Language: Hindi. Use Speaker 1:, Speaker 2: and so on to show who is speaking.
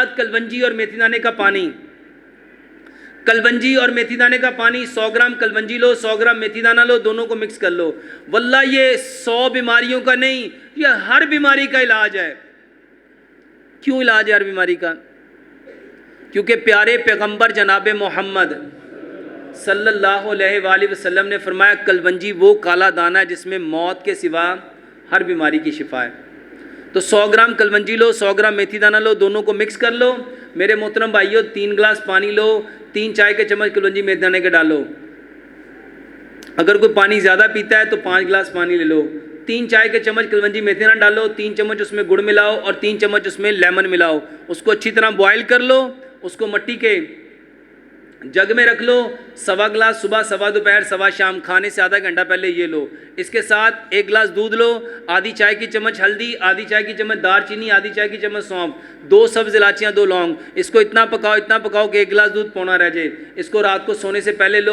Speaker 1: कलवंजी और मेथी दाने का पानी, कलवंजी और मेथी दाने का पानी, 100 ग्राम कलवंजी लो, 100 ग्राम मेथी दाना लो, दोनों को मिक्स कर लो। वल्लाह ये 100 बीमारियों का नहीं, ये हर बीमारी का इलाज है। क्यों इलाज है हर बीमारी का? क्योंकि प्यारे पैगंबर जनाब मोहम्मद सल्लल्लाहु अलैहि वसल्लम ने फरमाया कलवंजी वो काला दाना है जिसमें मौत के सिवा हर बीमारी की शिफा है। तो 100 ग्राम कलवंजी लो, 100 ग्राम मेथी दाना लो, दोनों को मिक्स कर लो। मेरे मोहतरम भाइयों 3 गिलास पानी लो, 3 चाय के चम्मच कलवंजी मेथी दाने के डालो। अगर कोई पानी ज़्यादा पीता है तो 5 गिलास पानी ले लो। 3 चाय के चम्मच कलवंजी मेथी दाना डालो, 3 चम्मच उसमें गुड़ मिलाओ और 3 चम्मच उसमें लेमन मिलाओ। उसको अच्छी तरह बॉयल कर लो। उसको मिट्टी के जग में रख लो। 1.25 गिलास सुबह, 1.25 दोपहर, 1.25 शाम, खाने से आधा घंटा पहले ये लो। इसके साथ 1 गिलास दूध लो, आधी चाय की चम्मच हल्दी, आधी चाय की चम्मच दालचीनी, आधी चाय की चम्मच सौंफ, 2 सब्ज़ इलायचियाँ, 2 लौंग। इसको इतना पकाओ कि 1 गिलास दूध पौना रह जाए। इसको रात को सोने से पहले लो।